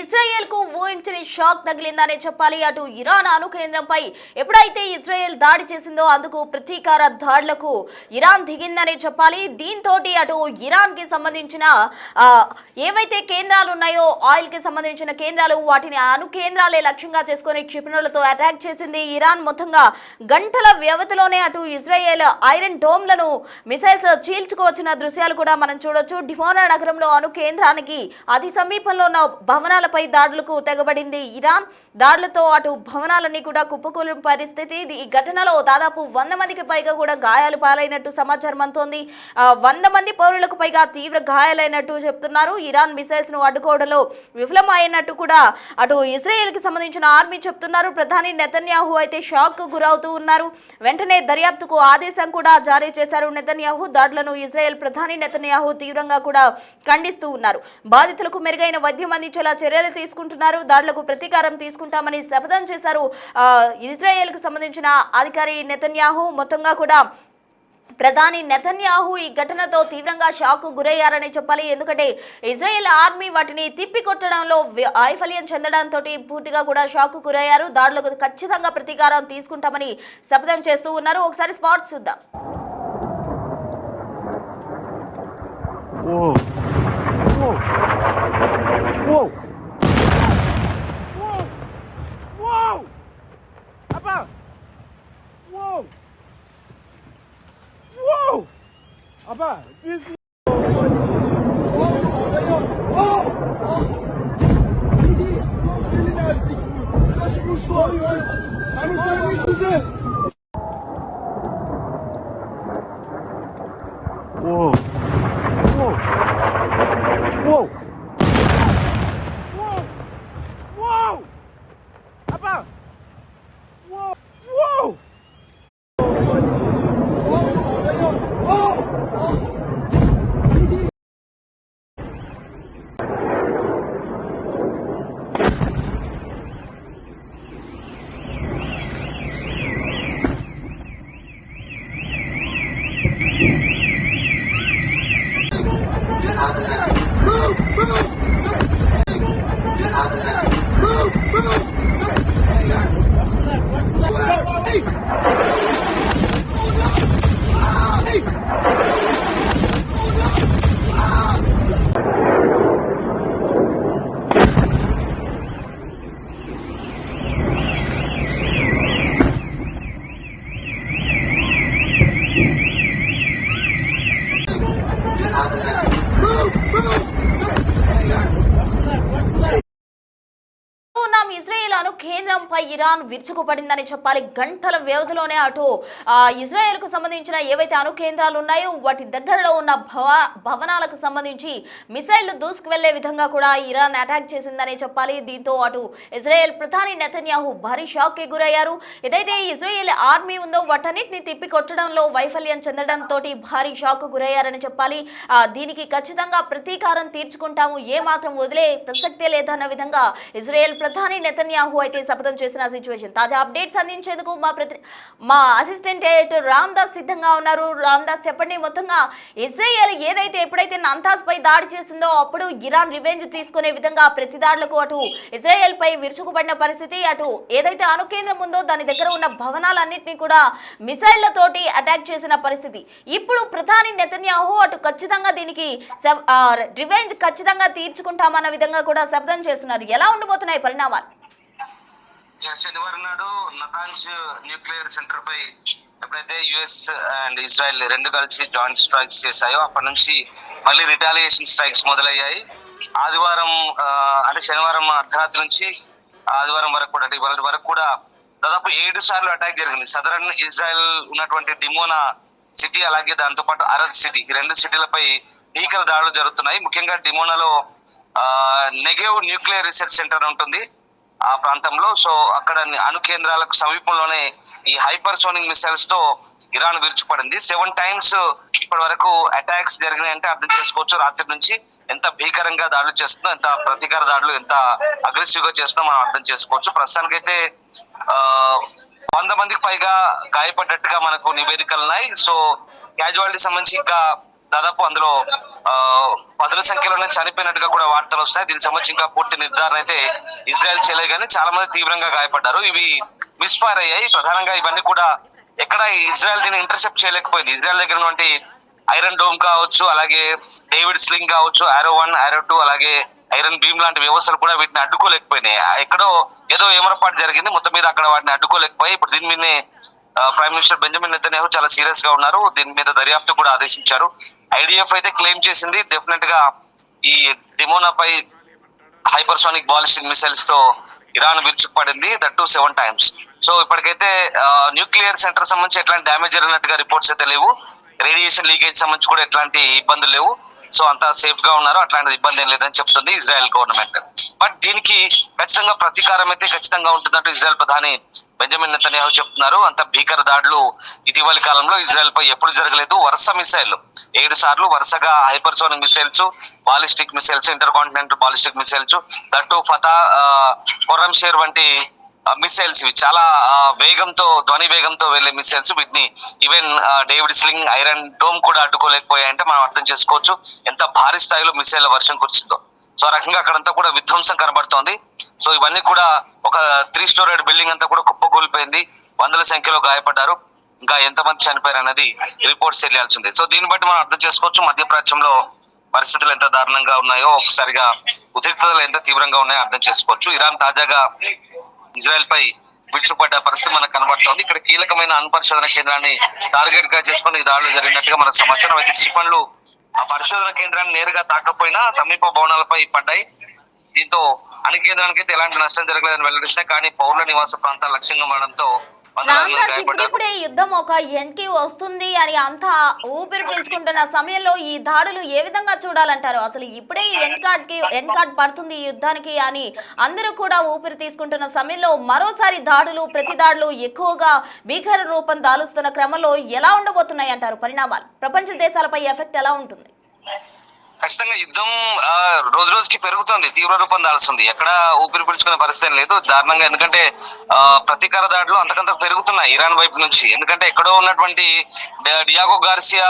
Israel కు ఊహించని shock తగిలిందనే చెప్పాలి. అటు ఇరాన్ అణు కేంద్రంపై ఎప్పుడైతే ఇజ్రాయెల్ దాడి చేసిందో అందుకు ప్రతీకార దాడులకు ఇరాన్ దిగిందనే చెప్పాలి. దీంతో అటు ఇరాన్ కి సంబంధించిన ఏవైతే కేంద్రాలు ఉన్నాయో ఆయిల్ కి సంబంధించిన కేంద్రాలు వాటిని అణు కేంద్రాలే లక్ష్యంగా చేసుకుని క్షిపణులతో అటాక్ చేసింది ఇరాన్. మొత్తంగా గంటల వ్యవధిలోనే అటు ఇజ్రాయెల్ ఐరన్ డోమ్లను మిసైల్స్ చీల్చుకోవచ్చిన దృశ్యాలు కూడా మనం చూడొచ్చు. డిమోనా నగరంలో అణు కేంద్రానికి అతి సమీపంలో ఉన్న భవనాలపై దాడులకు తెగబడింది ఇరాన్. దాడులతో అటు భవనాలన్నీ కూడా కుప్పకూలిన పరిస్థితి. ఈ ఘటనలో దాదాపు 100 మందికి పైగా కూడా గాయాలు పాలైనట్టు సమాచారం అందుతోంది. 100 మంది పౌరులకు పైగా తీవ్ర గాయాలైనట్టు చెప్తున్నారు. ఇరాన్ మిసైల్స్ ను అడ్డుకోవడంలో విఫలమైనట్టు కూడా అటు ఇజ్రాయెల్ కి సంబంధించిన ఆర్మీ చెప్తున్నారు. ప్రధాని నెతన్యాహు అయితే షాక్ కు గురవుతూ ఉన్నారు. వెంటనే దర్యాప్తుకు ఆదేశం కూడా జారీ చేశారు నెతన్యాహు. దాడులను ఇజ్రాయెల్ ప్రధాని నెతన్యాహు తీవ్రంగా కూడా ఖండిస్తూ ఉన్నారు. బాధితులకు మెరుగైన వైద్యం అందించేలా చర్యలు తీసుకుంటున్నారు. దాడులకు ప్రతీకారం తీసుకుంటామని శపథం చేశారు ఇజ్రాయెల్ కు సంబంధించిన అధికారి నెతన్యాహు. మొత్తంగా కూడా ప్రధాని నెతన్యాహు ఈ ఘటనతో తీవ్రంగా షాక్ గురయ్యారని చెప్పాలి. ఎందుకంటే ఇజ్రాయెల్ ఆర్మీ వాటిని తిప్పికొట్టడంలో వైఫల్యం చెందడంతో పూర్తిగా కూడా షాక్ గురయ్యారు. దాడులకు ఖచ్చితంగా ప్రతీకారం తీసుకుంటామని శపథం చేస్తూ ఉన్నారు. ఒకసారి స్పాట్స్ చూద్దాం. Whoa! Whoa! Whoa! Abba! Whoa! Whoa! Abba, this is... Whoa! Whoa! Whoa! Whoa! Abba! Whoa! Whoa! Get out of there! Move! Move! Get out of there! Move! Move! Hey! Get out of there! Move! Move! Israel అణు కేంద్రంపై Iran విరుచుకుపడిందని చెప్పాలి. గంటల వ్యవధిలోనే అటు Israel కు సంబంధించిన ఏవైతే అణు కేంద్రాలు ఉన్నాయో వాటి దగ్గరలో ఉన్న భవనాలకు సంబంధించి మిసైళ్లు దూసుకు వెళ్లే విధంగా కూడా ఇరాన్ అటాక్ చేసిందని చెప్పాలి. దీంతో అటు ఇజ్రాయెల్ ప్రధాని నెతన్యాహు భారీ షాక్ కి గురయ్యారు. ఏదైతే ఇజ్రాయెల్ ఆర్మీ ఉందో వాటన్నిటిని తిప్పికొట్టడంలో వైఫల్యం చెందడంతో భారీ షాక్ గురయ్యారని చెప్పాలి. దీనికి ఖచ్చితంగా ప్రతీకారం తీర్చుకుంటాము, ఏ మాత్రం వదిలే ప్రసక్తే లేదన్న విధంగా ఇజ్రాయెల్ ప్రధాని నెతన్యాహు అయితే శపథం చేసిన సిచ్యువేషన్. తాజా అప్డేట్స్ అందించేందుకు మా అసిస్టెంట్ ఎడిటర్ రామ్ దాస్ సిద్ధంగా ఉన్నారు. రామ్ దాస్, చెప్పండి. మొత్తంగా ఇజ్రాయెల్ ఏదైతే ఎప్పుడైతే నంతాజ్ పై దాడి చేసిందో అప్పుడు ఇరాన్ రివెంజ్ తీసుకునే విధంగా ప్రతి దాడులకు అటు ఇజ్రాయెల్ పై విరుచుకుపడిన పరిస్థితి. అటు ఏదైతే అణు కేంద్రం ఉందో దాని దగ్గర ఉన్న భవనాలన్నింటినీ కూడా మిసైళ్లతోటి అటాక్ చేసిన పరిస్థితి. ఇప్పుడు ప్రధాని నెతన్యాహు అటు ఖచ్చితంగా దీనికి రివెంజ్ ఖచ్చితంగా తీర్చుకుంటామన్న విధంగా కూడా శపథం చేస్తున్నారు. ఎలా ఉండబోతున్నాయి పరిణామాలు? శనివారం నాడు నతాంజ్ న్యూక్లియర్ సెంటర్ పై ఎప్పుడైతే యుఎస్ అండ్ ఇజ్రాయెల్ రెండు కలిసి జాయింట్ స్ట్రైక్స్ చేశాయో అప్పటి నుంచి మళ్ళీ రిటాలియేషన్ స్ట్రైక్స్ మొదలయ్యాయి. ఆదివారం అంటే శనివారం అర్ధరాత్రి నుంచి ఆదివారం వరకు కూడా ఇవాళ వరకు కూడా దాదాపు 7 సార్లు అటాక్ జరిగింది. సదరన్ ఇజ్రాయెల్ ఉన్నటువంటి డిమోనా సిటీ అలాగే దాంతో పాటు అరద్ సిటీ, ఈ 2 సిటీలపై భీకర దాడులు జరుగుతున్నాయి. ముఖ్యంగా డిమోనాలో నెగెవ్ న్యూక్లియర్ రీసెర్చ్ సెంటర్ ఉంటుంది ఆ ప్రాంతంలో. సో అక్కడ అణు కేంద్రాలకు సమీపంలోనే ఈ హైపర్సోనిక్ మిసైల్స్ తో ఇరాన్ విరుచుపడింది. 7 టైమ్స్ ఇప్పటి వరకు అటాక్స్ జరిగినాయంటే అర్థం చేసుకోవచ్చు రాత్రి నుంచి ఎంత భీకరంగా దాడులు చేస్తుందో, ఎంత ప్రతీకార దాడులు ఎంత అగ్రెసివ్ గా చేస్తుందో మనం అర్థం చేసుకోవచ్చు. ప్రస్తుతానికైతే 100 మందికి పైగా గాయపడ్డట్టుగా మనకు నివేదికలు ఉన్నాయి. సో క్యాజువాలిటీ సంబంధించి ఇంకా దాదాపు అందులో పదుల సంఖ్యలోనే చనిపోయినట్టుగా కూడా వార్తలు వస్తాయి. దీనికి సంబంధించి ఇంకా పూర్తి నిర్ధారణ అయితే ఇజ్రాయెల్ చేయలేదు, కానీ చాలా మంది తీవ్రంగా గాయపడ్డారు. ఇవి మిస్ఫైర్ అయ్యాయి. ప్రధానంగా ఇవన్నీ కూడా ఎక్కడ ఇజ్రాయెల్ దీన్ని ఇంటర్సెప్ట్ చేయలేకపోయింది. ఇజ్రాయెల్ దగ్గర నుండి ఐరన్ డోమ్ కావచ్చు, అలాగే డేవిడ్ స్లింగ్ కావచ్చు, ఆరో 1 ఆరో 2 అలాగే ఐరన్ బీమ్ లాంటి వ్యవస్థలు కూడా వీటిని అడ్డుకోలేకపోయినాయి. ఎక్కడో ఏదో ఏమరపాటు జరిగింది, మొత్తం మీద అక్కడ వాటిని అడ్డుకోలేకపోయి ఇప్పుడు దీని మీదనే ప్రైమ్ మినిస్టర్ బెంజమిన్ నెతన్యాహు చాలా సీరియస్ గా ఉన్నారు. దీని మీద దర్యాప్తు కూడా ఆదేశించారు. ఐడిఎఫ్ అయితే క్లెయిమ్ చేసింది డెఫినెట్ గా ఈ డిమోనాపై హైపర్సోనిక్ బాలిస్టిక్ మిసైల్స్ తో ఇరాన్ విరుచుకుపడింది, దట్ టు 7 times. సో ఇప్పటికైతే న్యూక్లియర్ సెంటర్ సంబంధించి ఎట్లాంటి డ్యామేజ్ జరిగినట్టుగా రిపోర్ట్స్ అయితే లేవు. రేడియేషన్ లీకేజ్ సంబంధించి కూడా ఎట్లాంటి ఇబ్బందులు లేవు. సో అంతా సేఫ్ గా ఉన్నారు, అట్లాంటి ఇబ్బంది ఏం లేదని చెప్తుంది ఇజ్రాయెల్ గవర్నమెంట్. బట్ దీనికి ఖచ్చితంగా ప్రతీకారం అయితే ఖచ్చితంగా ఉంటుందంటూ ఇజ్రాయెల్ ప్రధాని బెంజమిన్ నెతన్యాహు చెప్తున్నారు. అంత భీకర దాడులు ఇటీవలి కాలంలో ఇజ్రాయెల్ పై ఎప్పుడు జరగలేదు. వరుస మిసైల్ 7 సార్లు వరుసగా hypersonic missiles, ballistic missiles, intercontinental ballistic missiles, that Fattah, Khorramshahr వంటి మిసైల్స్ ఇవి చాలా వేగంతో, ధ్వని వేగంతో వెళ్లే మిసైల్స్. వీటిని even David sling, iron dome కూడా అడ్డుకోలేకపోయాయంటే మనం అర్థం చేసుకోవచ్చు ఎంత భారీ స్థాయిలో మిసైల్ వర్షం కురిసిందో. సో ఆ రకంగా అక్కడంతా కూడా విధ్వంసం కనబడుతోంది. సో ఇవన్నీ కూడా ఒక 3 స్టోరీడ్ బిల్డింగ్ అంతా కూడా కుప్పకూలిపోయింది, వందల సంఖ్యలో గాయపడ్డారు. ఇంకా ఎంతమంది చనిపోయారు అనేది రిపోర్ట్స్ తెలియాల్సింది. సో దీన్ని బట్టి మనం అర్థం చేసుకోవచ్చు మధ్యప్రాచ్యంలో పరిస్థితులు ఎంత దారుణంగా ఉన్నాయో, ఒకసారిగా ఉద్రిక్తతలు ఎంత తీవ్రంగా ఉన్నాయో అర్థం చేసుకోవచ్చు. ఇరాన్ తాజాగా ఇజ్రాయెల్ పై విడిచిపడ్డ పరిస్థితి మనకు కనబడుతోంది. ఇక్కడ కీలకమైన పరిశోధన కేంద్రాన్ని టార్గెట్ గా చేసుకుని ఈ దాడులు జరిగినట్టుగా మన సమాచారం. అయితే క్షిపణులు ఆ పరిశోధన కేంద్రాన్ని నేరుగా తాకపోయినా సమీప భవనాలపై పడ్డాయి. దీంతో అన్ని కేంద్రానికి అయితే ఎలాంటి నష్టం జరగలేదని వెల్లడిస్తాయి, కానీ పౌరుల నివాస ప్రాంతాలు లక్ష్యంగా మారడంతో రామదాస్, ఇప్పుడిప్పుడే యుద్ధం ఒక ఎండ్కి వస్తుంది అని అంతా ఊపిరి పీల్చుకుంటున్న సమయంలో ఈ దాడులు ఏ విధంగా చూడాలంటారు? అసలు ఇప్పుడే ఈ ఎండ్ కార్డ్ పడుతుంది ఈ యుద్ధానికి అని అందరూ కూడా ఊపిరి తీసుకుంటున్న సమయంలో మరోసారి దాడులు, ప్రతి దాడులు ఎక్కువగా భీకర రూపం దాలుస్తున్న క్రమంలో ఎలా ఉండబోతున్నాయి అంటారు పరిణామాలు? ప్రపంచ దేశాలపై ఎఫెక్ట్ ఎలా ఉంటుంది? ఖచ్చితంగా యుద్ధం రోజు రోజుకి పెరుగుతుంది, తీవ్ర రూపం దాల్సింది. ఎక్కడ ఊపిరి పీల్చుకునే పరిస్థితి లేదు దారుణంగా. ఎందుకంటే ప్రతీకార దాడులు అంతకంత పెరుగుతున్నాయి ఇరాన్ వైపు నుంచి. ఎందుకంటే ఎక్కడో ఉన్నటువంటి డియాగో గార్సియా,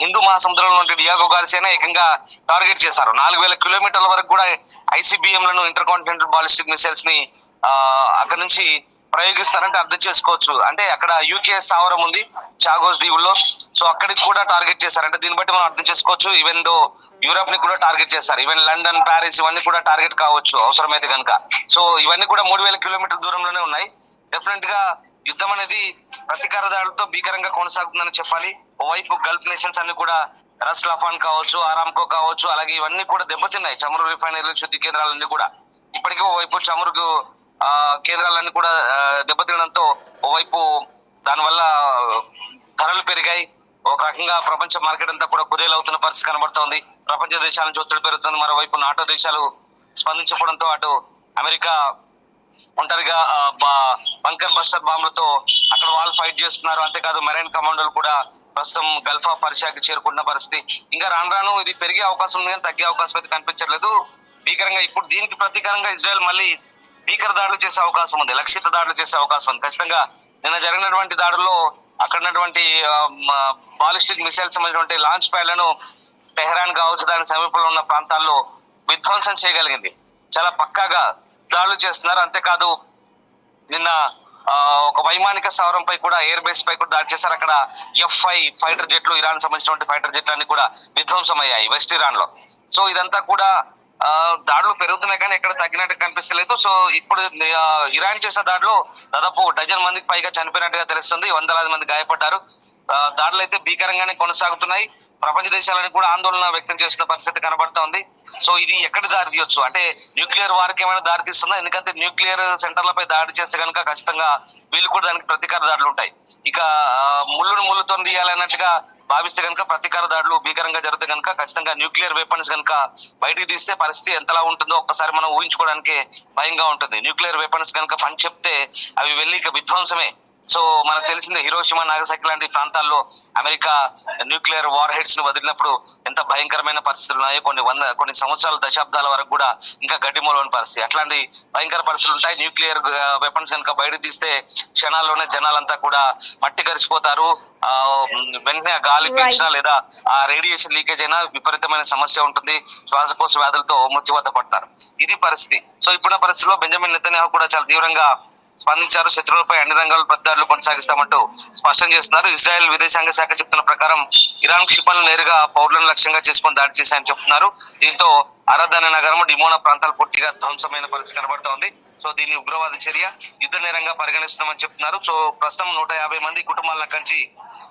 హిందూ మహాసముద్రంలో ఉన్న డియాగో గార్సియానే ఏకంగా టార్గెట్ చేశారు. 4000 కిలోమీటర్ల వరకు కూడా ICBM లను, ఇంటర్ కాంటినెంటల్ బాలిస్టిక్ మిసైల్స్ ని అక్కడ నుంచి ప్రయోగిస్తారంటే అర్థం చేసుకోవచ్చు. అంటే అక్కడ UK స్థావరం ఉంది చాగోస్ దీవుల్లో, సో అక్కడికి కూడా టార్గెట్ చేశారంటే దీన్ని బట్టి మనం అర్థం చేసుకోవచ్చు. ఈవెన్ దో యూరోప్ ని కూడా టార్గెట్ చేస్తారు, ఈవెన్ లండన్, ప్యారిస్ ఇవన్నీ కూడా టార్గెట్ కావచ్చు అవసరమైతే కనుక. సో ఇవన్నీ కూడా 3000 కిలోమీటర్ల దూరంలోనే ఉన్నాయి. డెఫినెట్ గా యుద్ధం అనేది ప్రతీకార దాడులతో భీకరంగా కొనసాగుతుందని చెప్పాలి. ఓవైపు గల్ఫ్ నేషన్స్ అన్ని కూడా రస్ లఫాన్ కావచ్చు, ఆరామ్కో కావచ్చు, అలాగే ఇవన్నీ కూడా దెబ్బతిన్నాయి. చమురు రిఫైనరీలు, శుద్ధి కేంద్రాలన్నీ కూడా ఇప్పటికే ఓవైపు చమురు కేంద్రాలన్నీ కూడా దెబ్బతినడంతో ఓవైపు దానివల్ల ధరలు పెరిగాయి. ఒక రకంగా ప్రపంచ మార్కెట్ అంతా కూడా కుదేలవుతున్న పరిస్థితి కనబడుతోంది. ప్రపంచ దేశాల నుంచి ఒత్తిడి పెరుగుతుంది. మరోవైపు నాటో దేశాలు స్పందించడంతో అటు అమెరికా ఒంటరిగా బంకర్ బస్టర్ బాంబులతో అక్కడ వాళ్ళు ఫైట్ చేస్తున్నారు. అంతేకాదు మెరైన్ కమాండోలు కూడా ప్రస్తుతం గల్ఫ్ ఆఫ్ పర్షియాకి చేరుకున్న పరిస్థితి. ఇంకా రాను ఇది పెరిగే అవకాశం ఉంది, కానీ తగ్గే అవకాశం అయితే కనిపించట్లేదు. భీకరంగా ఇప్పుడు దీనికి ప్రతీకారంగా ఇజ్రాయెల్ మళ్ళీ భీకర దాడులు చేసే అవకాశం ఉంది, లక్షిత దాడులు చేసే అవకాశం ఉంది. ఖచ్చితంగా నిన్న జరిగినటువంటి దాడుల్లో అక్కడ ఉన్నటువంటి బాలిస్టిక్ మిసైల్స్ సంబంధించినటువంటి లాంచ్ ప్యాడ్లను టెహరాన్ కావచ్చు, దాని సమీపంలో ఉన్న ప్రాంతాల్లో విధ్వంసం చేయగలిగింది. చాలా పక్కాగా దాడులు చేస్తున్నారు. అంతేకాదు నిన్న ఒక వైమానిక స్థావరంపై కూడా, ఎయిర్ బేస్ పై కూడా దాడి చేశారు. అక్కడ F-5 ఫైటర్ జెట్లు, ఇరాన్ సంబంధించినటువంటి ఫైటర్ జెట్లు అన్ని కూడా విధ్వంసం అయ్యాయి వెస్ట్ ఇరాన్ లో. సో ఇదంతా కూడా దాడులు పెరుగుతున్నాయి, కానీ ఎక్కడ తగ్గినట్టు కనిపిస్తలేదు. సో ఇప్పుడు ఇరాన్ చేసిన దాడిలో దాదాపు 12 మందికి పైగా చనిపోయినట్టుగా తెలుస్తుంది, వందలాది మంది గాయపడ్డారు. దాడులు అయితే భీకరంగానే కొనసాగుతున్నాయి. ప్రపంచ దేశాలను కూడా ఆందోళన వ్యక్తం చేసిన పరిస్థితి కనబడుతోంది. సో ఇది ఎక్కడ దారి తీయొచ్చు అంటే న్యూక్లియర్ వారికి ఏమైనా దారి తీస్తుందా? ఎందుకంటే న్యూక్లియర్ సెంటర్లపై దాడి చేస్తే కనుక ఖచ్చితంగా వీళ్ళు కూడా దానికి ప్రతీకార దాడులు ఉంటాయి. ఇక ముళ్ళుతో తీయాలన్నట్టుగా భావిస్తే కనుక ప్రతీకార దాడులు భీకరంగా జరిగితే కనుక ఖచ్చితంగా న్యూక్లియర్ వెపన్స్ కనుక బయటికి తీస్తే పరిస్థితి ఎంతలా ఉంటుందో ఒక్కసారి మనం ఊహించుకోవడానికి భయంగా ఉంటుంది. న్యూక్లియర్ వెపన్స్ కనుక పని చెప్తే అవి వెళ్ళి ఇక విధ్వంసమే. సో మనకు తెలిసిందే హిరోషిమా నాగసాకి లాంటి ప్రాంతాల్లో అమెరికా న్యూక్లియర్ వార్ హెడ్స్ ను వదిలినప్పుడు ఎంత భయంకరమైన పరిస్థితులు ఉన్నాయో, కొన్ని సంవత్సరాల దశాబ్దాల వరకు కూడా ఇంకా గడ్డిమూలమైన పరిస్థితి. అట్లాంటి భయంకర పరిస్థితులు ఉంటాయి. న్యూక్లియర్ వెపన్స్ కనుక బయట తీస్తే క్షణాల్లోనే జనాలంతా కూడా మట్టి కరిచిపోతారు. వెంటనే గాలి పీల్చినా లేదా ఆ రేడియేషన్ లీకేజ్ అయినా విపరీతమైన సమస్య ఉంటుంది. శ్వాసకోశ వ్యాధులతో మృత్యువాత పడతారు. ఇది పరిస్థితి. సో ఇప్పుడున్న పరిస్థితిలో బెంజమిన్ నెతన్యాహు కూడా చాలా తీవ్రంగా స్పందించారు. శత్రువులపై అన్ని రంగాల్లో ప్రతిదాడులు కొనసాగిస్తామంటూ స్పష్టం చేస్తున్నారు. ఇజ్రాయెల్ విదేశాంగ శాఖ చెప్తున్న ప్రకారం ఇరాన్ క్షిపణులు నేరుగా పౌరులను లక్ష్యంగా చేసుకుని దాడి చేశాయని చెప్తున్నారు. దీంతో అరద్ అనే నగరం, డిమోనా ప్రాంతాలు పూర్తిగా ధ్వంసమైన పరిస్థితి కనబడుతోంది. సో దీన్ని ఉగ్రవాద చర్య, యుద్ధ నేరంగా పరిగణిస్తున్నామని చెప్తున్నారు. సో ప్రస్తుతం 150 మంది కుటుంబాలను కంచి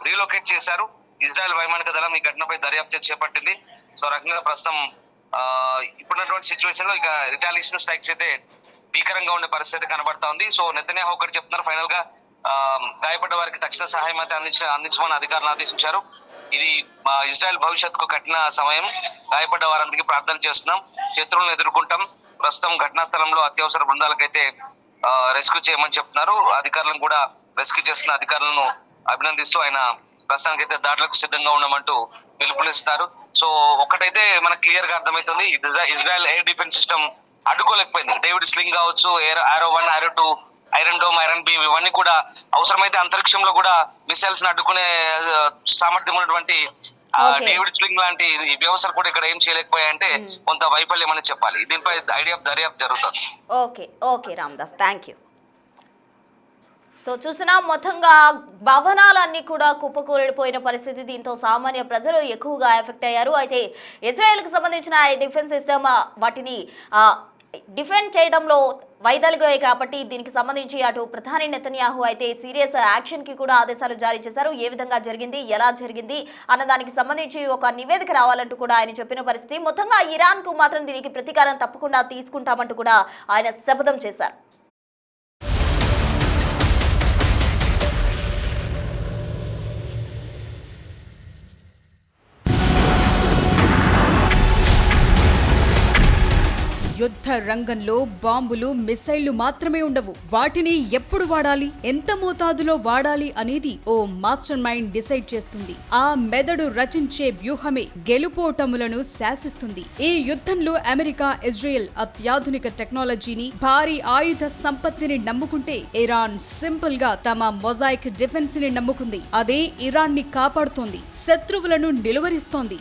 రీలొకేట్ చేశారు. ఇజ్రాయెల్ వైమానిక దళం ఈ ఘటనపై దర్యాప్తు చేపట్టింది. సో రకంగా ప్రస్తుతం ఇప్పుడున్నటువంటి సిచ్యువేషన్ లో ఇక రిటాలియేషన్ స్ట్రైక్స్ అయితే భీకరంగా ఉండే పరిస్థితి కనబడతా ఉంది. సో నెతన్యాహు ఒకటి చెప్తున్నారు, ఫైనల్ గా గాయపడ్డ వారికి తక్షణ సహాయం అయితే అందించమని అధికారులు ఆదేశించారు. ఇది ఇజ్రాయెల్ భవిష్యత్తుకు కఠిన సమయం. గాయపడ్డ వారందరికీ ప్రార్థన చేస్తున్నాం, శత్రువులను ఎదుర్కొంటాం. ప్రస్తుతం ఘటనా స్థలంలో అత్యవసర బృందాలకైతే రెస్క్యూ చేయమని చెప్తున్నారు. అధికారులను కూడా రెస్క్యూ చేస్తున్న అధికారులను అభినందిస్తూ ఆయన ప్రస్తుతానికైతే దాడులకు సిద్ధంగా ఉన్నామంటూ పిలుపునిస్తున్నారు. సో ఒకటైతే మనకు క్లియర్ గా అర్థమవుతుంది, ఇజ్రాయెల్ ఎయిర్ డిఫెన్స్ సిస్టమ్ అడ్డుకోలేకపోయింది. డేవిడ్ స్లింగ్ కావచ్చు, ఆరో 1, ఆరో 2, ఐరన్ డోమ్, ఐరన్ బీమ్ ఇవన్నీ కూడా అవసరమైతే అంతరిక్షంలో కూడా మిసైల్స్ ని అడ్డుకునే సామర్థ్యం ఉన్నటువంటి డేవిడ్ స్లింగ్ లాంటి వ్యవస్థలు కూడా ఇక్కడ ఏం చేయలేకపోయాయంటే కొంత వైఫల్యం అని చెప్పాలి. దీనిపై దర్యాప్తు జరుగుతుంది. Okay Ramadas, thank you. So చూసినా మొత్తంగా భవనాలన్నీ కూడా కుప్పకూలిపోయిన పరిస్థితి. దీంతో సామాన్య ప్రజలు ఎక్కువగా ఎఫెక్ట్ అయ్యారు. అయితే ఇజ్రాయెల్కి సంబంధించిన డిఫెన్స్ సిస్టమ్ వాటిని డిఫెండ్ చేయడంలో వైదొలిగాయి కాబట్టి దీనికి సంబంధించి అటు ప్రధాని నెతన్యాహు అయితే సీరియస్ యాక్షన్ కి కూడా ఆదేశాలు జారీ చేశారు. ఏ విధంగా జరిగింది, ఎలా జరిగింది అన్న దానికి సంబంధించి ఒక నివేదిక రావాలంటూ కూడా ఆయన చెప్పిన పరిస్థితి. మొత్తంగా ఇరాన్ కు మాత్రం దీనికి ప్రతీకారం తప్పకుండా తీసుకుంటామంటూ కూడా ఆయన శపథం చేశారు. యుద్ధ రంగంలో బాంబులు, మిసైళ్లు మాత్రమే ఉండవు. వాటిని ఎప్పుడు వాడాలి, ఎంత మోతాదులో వాడాలి అనేది ఓ మాస్టర్ మైండ్ డిసైడ్ చేస్తుంది. ఆ మెదడు రచించే వ్యూహమే గెలుపోటములను శాసిస్తుంది. ఈ యుద్ధంలో అమెరికా, ఇజ్రాయెల్ అత్యాధునిక టెక్నాలజీని, భారీ ఆయుధ సంపత్తిని నమ్ముకుంటే ఇరాన్ సింపుల్ గా తమ మొజాయిక్ డిఫెన్స్ ని నమ్ముకుంది. అదే ఇరాన్ ని కాపాడుతోంది, శత్రువులను నిలువరిస్తోంది.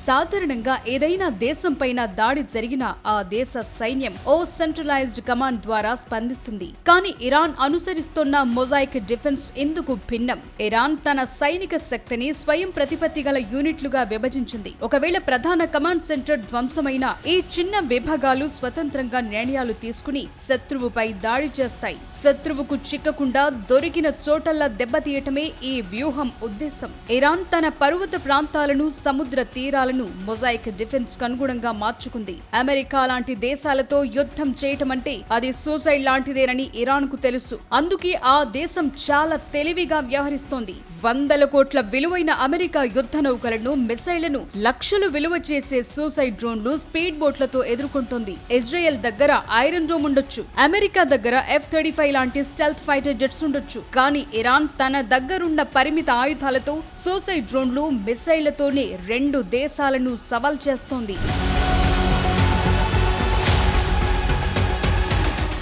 సాధారణంగా ఏదైనా దేశం పైన దాడి జరిగినా ఆ దేశ సైన్యం ఓ సెంట్రలైజ్డ్ కమాండ్ ద్వారా స్పందిస్తుంది. కానీ ఇరాన్ అనుసరిస్తున్న మొజాయిక్ డిఫెన్స్ ఇందుకు భిన్నం. ఇరాన్ తన సైనిక శక్తిని స్వయం ప్రతిపత్తి గల యూనిట్లుగా విభజించింది. ఒకవేళ ప్రధాన కమాండ్ సెంటర్ ధ్వంసమైన ఈ చిన్న విభాగాలు స్వతంత్రంగా నిర్ణయాలు తీసుకుని శత్రువుపై దాడి చేస్తాయి. శత్రువుకు చిక్కకుండా దొరికిన చోటల్లా దెబ్బతీయటమే ఈ వ్యూహం ఉద్దేశం. ఇరాన్ తన పర్వత ప్రాంతాలను, సముద్ర తీరాలను మొజాయిక్ డిఫెన్స్ కు అనుగుణంగా మార్చుకుంది. అమెరికా లాంటి దేశాలతో యుద్ధం చేయటం అంటే అది సూసైడ్ లాంటిదేనని ఇరాన్ కు తెలుసు. అందుకే ఆ దేశం చాలా తెలివిగా వ్యవహరిస్తోంది. 100 కోట్ల విలువైన అమెరికా యుద్ధ నౌకలను, మిసైళ్లను, లక్షలు విలువ చేసే సూసైడ్ డ్రోన్లు, స్పీడ్ బోట్లతో ఎదుర్కొంటోంది. ఇజ్రాయెల్ దగ్గర ఐరన్ డోమ్ ఉండొచ్చు, అమెరికా దగ్గర F-35 లాంటి స్టెల్త్ ఫైటర్ జెట్స్ ఉండొచ్చు. కానీ ఇరాన్ తన దగ్గరున్న పరిమిత ఆయుధాలతో, సూసైడ్ డ్రోన్లు, మిసైళ్లతోనే 2 దేశాలను సవాల్ చేస్తోంది.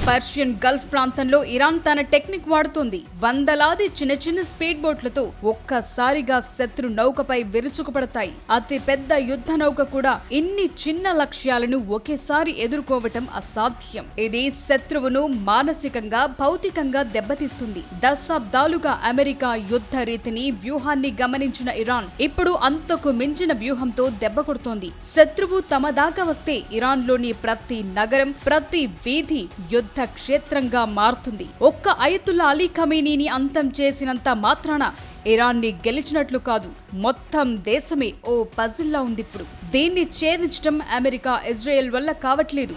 పర్షియన్ గల్ఫ్ ప్రాంతంలో ఇరాన్ తన టెక్నిక్ వాడుతోంది. వందలాది చిన్న చిన్న స్పీడ్ బోట్లతో ఒక్కసారిగా శత్రు నౌకపై విరుచుకుపడతాయి. అతి పెద్ద యుద్ధ నౌక కూడా ఇన్ని చిన్న లక్ష్యాలను ఒకేసారి ఎదుర్కోవటం అసాధ్యం. ఇది శత్రువును మానసికంగా, భౌతికంగా దెబ్బతీస్తుంది. దశాబ్దాలుగా అమెరికా యుద్ధ రీతిని, వ్యూహాన్ని గమనించిన ఇరాన్ ఇప్పుడు అంతకు మించిన వ్యూహంతో దెబ్బ కొడుతోంది. శత్రువు తమ దాకా వస్తే ఇరాన్లోని ప్రతి నగరం, ప్రతి వీధి యుద్ధ క్షేత్రంగా మారుతుంది. ఒక్క అయతుల్లా అలీ ఖమేనీని అంతం చేసినంత మాత్రాన ఇరాన్ని గెలిచినట్లు కాదు. మొత్తం దేశమే ఓ పజిల్లా ఉంది. ఇప్పుడు దీన్ని ఛేదించడం అమెరికా, ఇజ్రాయెల్ వల్ల కావట్లేదు.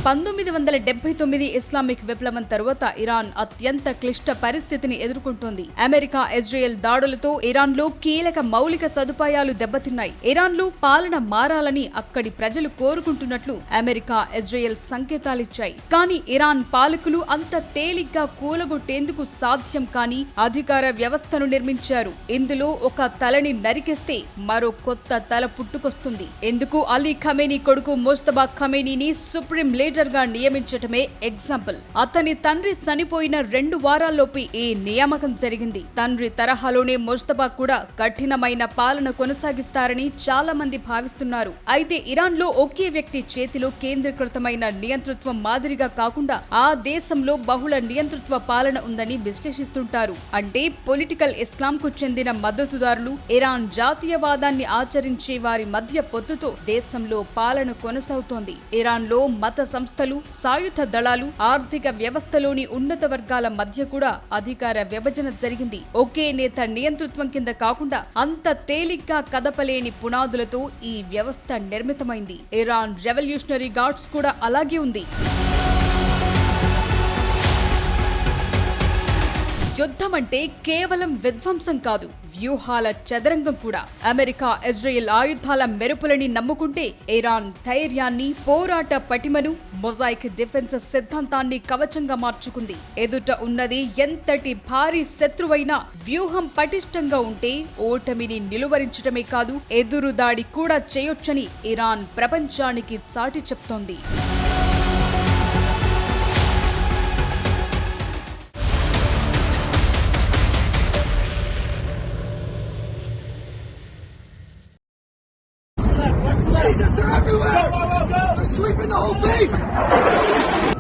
1979 ఇస్లామిక్ విప్లవం తరువాత ఇరాన్ అత్యంత క్లిష్ట పరిస్థితిని ఎదుర్కొంటోంది. అమెరికా ఇజ్రాయెల్ దాడులతో ఇరాన్లో కీలక మౌలిక సదుపాయాలు దెబ్బతిన్నాయి. ఇరాన్లో పాలన మారాలని అక్కడి ప్రజలు కోరుకుంటున్నట్లు అమెరికా ఇజ్రాయెల్ సంకేతాలిచ్చాయి. కానీ ఇరాన్ పాలకులు అంత తేలిగ్గా కూలగొట్టేందుకు సాధ్యం కాని అధికార వ్యవస్థను నిర్మించారు. ఇందులో ఒక తలని నరికేస్తే మరో కొత్త తల పుట్టుకొస్తుంది. ఎందుకు అలీ ఖమేనీ కొడుకు ముజ్తబా ఖమేనీని సుప్రీం లీడర్ గా నియమించటమే ఎగ్జాంపుల్. అతని తండ్రి చనిపోయిన 2 వారాల్లోపే ఈ నియామకం జరిగింది. తండ్రి తరహాలోనే ముజ్తబా కూడా కఠినమైన పాలన కొనసాగిస్తారని చాలా మంది భావిస్తున్నారు. అయితే ఇరాన్ లో ఒకే వ్యక్తి చేతిలో కేంద్రీకృతమైన నియంతృత్వం మాదిరిగా కాకుండా ఆ దేశంలో బహుళ నియంతృత్వ పాలన ఉందని విశ్లేషిస్తుంటారు. అంటే పొలిటికల్ ఇస్లాం కు చెందిన మద్దతుదారులు, ఇరాన్ జాతీయవాదాన్ని ఆచరించే వారి మధ్య పొత్తుతో దేశంలో పాలన కొనసాగుతోంది. ఇరాన్ లో మత సంస్థలు, సాయుధ దళాలు, ఆర్థిక వ్యవస్థలోని ఉన్నత వర్గాల మధ్య కూడా అధికార విభజన జరిగింది. ఒకే నేత నియంతృత్వం కింద కాకుండా అంత తేలిగ్గా కదపలేని పునాదులతో ఈ వ్యవస్థ నిర్మితమైంది. ఇరాన్ రెవల్యూషనరీ గార్డ్స్ కూడా అలాగే ఉంది. యుద్ధం అంటే కేవలం విధ్వంసం కాదు, వ్యూహాల చదరంగం కూడా. అమెరికా ఇజ్రాయెల్ ఆయుధాల మెరుపులని నమ్ముకుంటే ఇరాన్ ధైర్యాన్ని, పోరాట పటిమను, మొజాయిక్ డిఫెన్స్ సిద్ధాంతాన్ని కవచంగా మార్చుకుంది. ఎదుట ఉన్నది ఎంతటి భారీ శత్రువైనా వ్యూహం పటిష్టంగా ఉంటే ఓటమిని నిలువరించడమే కాదు, ఎదురుదాడి కూడా చేయొచ్చని ఇరాన్ ప్రపంచానికి చాటి చెప్తోంది. Jesus, they're everywhere! They're sweeping the whole base!